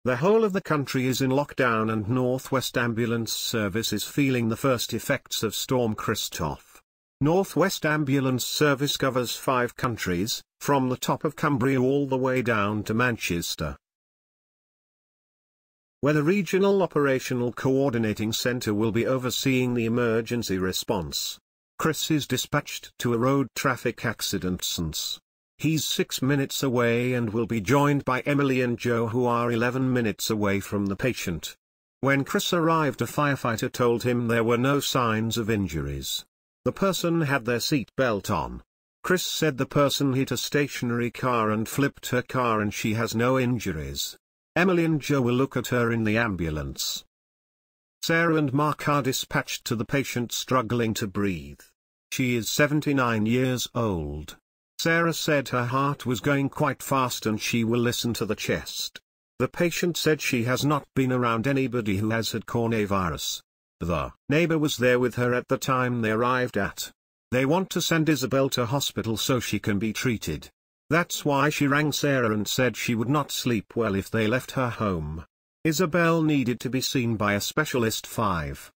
The whole of the country is in lockdown and Northwest Ambulance Service is feeling the first effects of Storm Christoph. Northwest Ambulance Service covers 5 countries, from the top of Cumbria all the way down to Manchester, where the Regional Operational Coordinating Centre will be overseeing the emergency response. Chris is dispatched to a road traffic accident since. He's 6 minutes away and will be joined by Emily and Joe, who are 11 minutes away from the patient. When Chris arrived, a firefighter told him there were no signs of injuries. The person had their seat belt on. Chris said the person hit a stationary car and flipped her car and she has no injuries. Emily and Joe will look at her in the ambulance. Sarah and Mark are dispatched to the patient struggling to breathe. She is 79 years old. Sarah said her heart was going quite fast and she will listen to the chest. The patient said she has not been around anybody who has had coronavirus. The neighbor was there with her at the time they arrived at. They want to send Isabel to hospital so she can be treated. That's why she rang Sarah and said she would not sleep well if they left her home. Isabel needed to be seen by a specialist 5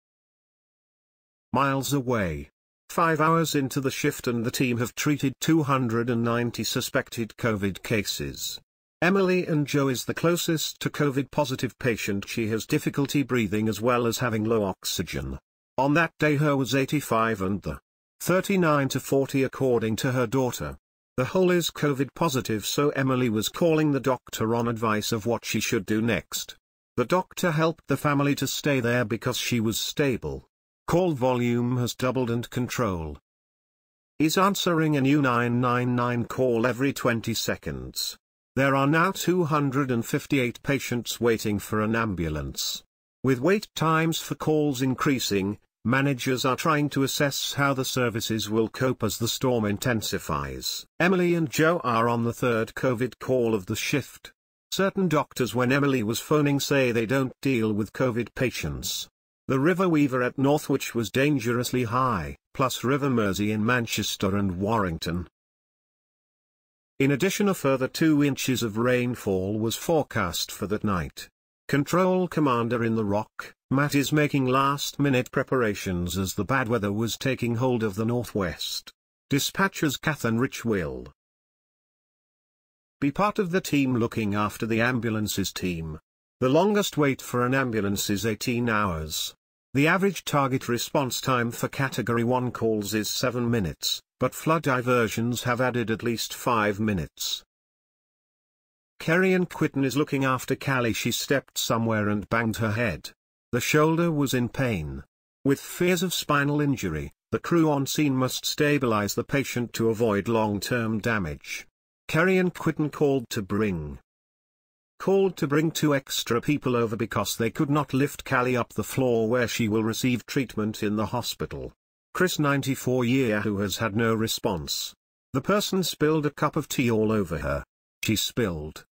miles away. 5 hours into the shift and the team have treated 290 suspected COVID cases. Emily and Joe is the closest to COVID-positive patient. She has difficulty breathing as well as having low oxygen. On that day her was 85 and the 39 to 40 according to her daughter. The whole is COVID positive, so Emily was calling the doctor on advice of what she should do next. The doctor helped the family to stay there because she was stable. Call volume has doubled and control is answering a new 999 call every 20 seconds. There are now 258 patients waiting for an ambulance. With wait times for calls increasing, managers are trying to assess how the services will cope as the storm intensifies. Emily and Joe are on the 3rd COVID call of the shift. Certain doctors, when Emily was phoning, say they don't deal with COVID patients. The River Weaver at Northwich was dangerously high, plus River Mersey in Manchester and Warrington. In addition, a further 2 inches of rainfall was forecast for that night. Control commander in the Rock, Matt, is making last-minute preparations as the bad weather was taking hold of the Northwest. Dispatchers Kath and Rich will be part of the team looking after the ambulances team. The longest wait for an ambulance is 18 hours. The average target response time for Category 1 calls is 7 minutes, but flood diversions have added at least 5 minutes. Kerry and Quitten is looking after Callie. She stepped somewhere and banged her head. The shoulder was in pain. With fears of spinal injury, the crew on scene must stabilize the patient to avoid long-term damage. Kerry and Quitten called to bring 2 extra people over because they could not lift Callie up the floor where she will receive treatment in the hospital. Chris, 94 year, who has had no response. The person spilled a cup of tea all over her. She spilled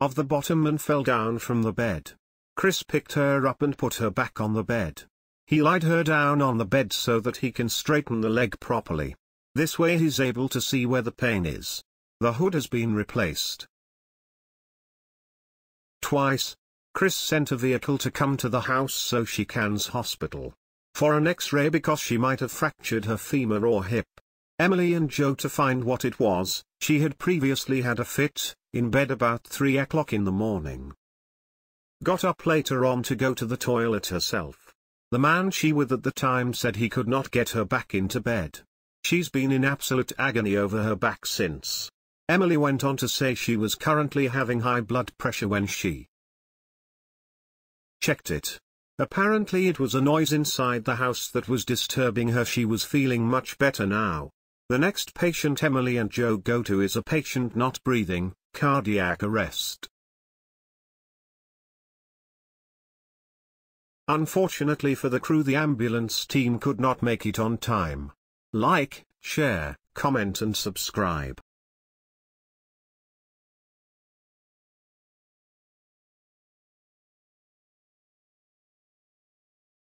off the bottom and fell down from the bed. Chris picked her up and put her back on the bed. He lied her down on the bed so that he can straighten the leg properly. This way he's able to see where the pain is. The hood has been replaced twice. Chris sent a vehicle to come to the house so she can's hospital for an X-ray because she might have fractured her femur or hip. Emily and Joe to find what it was. She had previously had a fit, in bed about 3 o'clock in the morning. Got up later on to go to the toilet herself. The man she with at the time said he could not get her back into bed. She's been in absolute agony over her back since. Emily went on to say she was currently having high blood pressure when she checked it. Apparently it was a noise inside the house that was disturbing her. She was feeling much better now. The next patient Emily and Joe go to is a patient not breathing, cardiac arrest. Unfortunately for the crew, the ambulance team could not make it on time. Like, share, comment and subscribe.